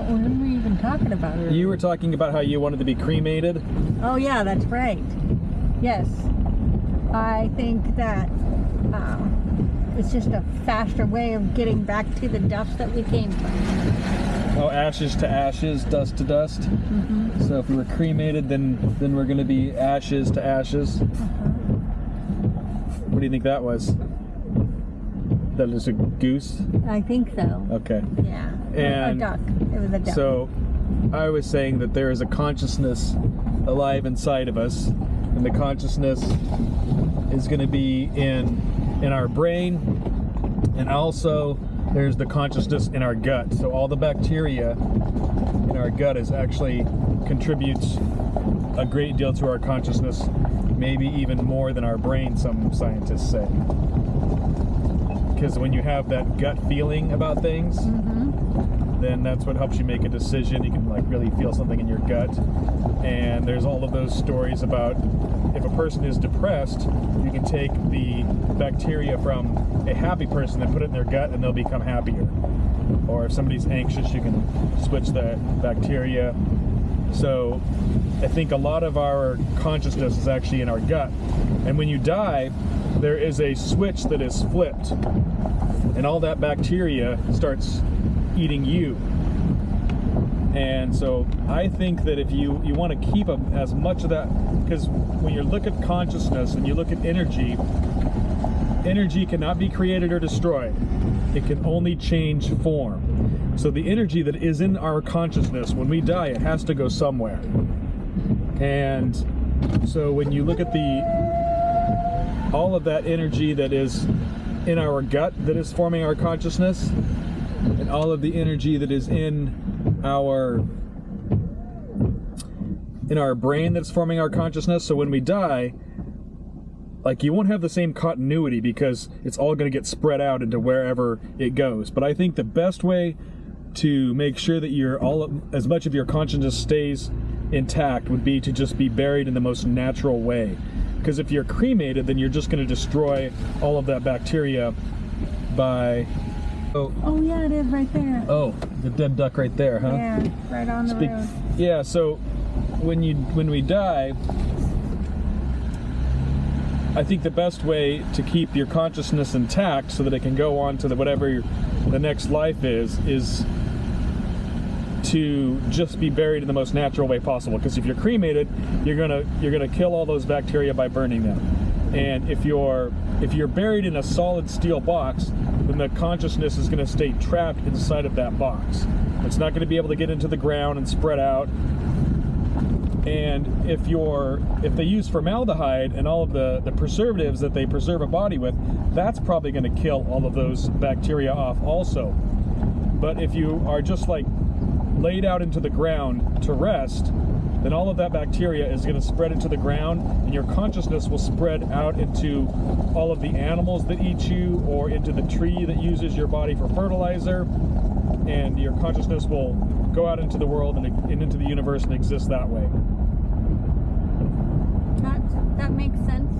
What were we even talking about earlier? You were talking about how you wanted to be cremated. Oh yeah, that's right. Yes. I think that it's just a faster way of getting back to the dust that we came from. Oh, ashes to ashes, dust to dust. Mm-hmm. So if we were cremated, then we're going to be ashes to ashes. What do you think that was? That was a goose? I think so. Okay. Yeah. And a duck. It was a duck. So I was saying that there is a consciousness alive inside of us, and the consciousness is going to be in our brain, and also there's the consciousness in our gut. So all the bacteria in our gut actually contributes a great deal to our consciousness, maybe even more than our brain, some scientists say. Because when you have that gut feeling about things, then that's what helps you make a decision. You can like really feel something in your gut. And there's all of those stories about if a person is depressed, you can take the bacteria from a happy person and put it in their gut and they'll become happier. Or if somebody's anxious, you can switch the bacteria. So I think a lot of our consciousness is actually in our gut. And when you die, there is a switch that is flipped. And all that bacteria starts eating you. And so I think that if you want to keep as much of that, because when you look at consciousness and you look at energy, energy cannot be created or destroyed. It can only change form. So the energy that is in our consciousness, when we die, it has to go somewhere. And so when you look at all of that energy that is in our gut that is forming our consciousness, and all of the energy that is in our brain that's forming our consciousness. So when we die, like, you won't have the same continuity because it's all going to get spread out into wherever it goes. But I think the best way to make sure that as much of your consciousness stays intact would be to just be buried in the most natural way. Because if you're cremated, then you're just going to destroy all of that bacteria by... Oh yeah, it is right there. Oh, the dead duck right there, huh? Yeah, right on the road. Yeah, so when we die, I think the best way to keep your consciousness intact so that it can go on to whatever the next life is to just be buried in the most natural way possible. Because if you're cremated, you're gonna kill all those bacteria by burning them. And if you're buried in a solid steel box, then the consciousness is going to stay trapped inside of that box. It's not going to be able to get into the ground and spread out. And if they use formaldehyde and all of the preservatives that they preserve a body with, that's probably going to kill all of those bacteria off also. But if you are just like laid out into the ground to rest, then all of that bacteria is going to spread into the ground, and your consciousness will spread out into all of the animals that eat you, or into the tree that uses your body for fertilizer, and your consciousness will go out into the world and into the universe and exist that way. That makes sense.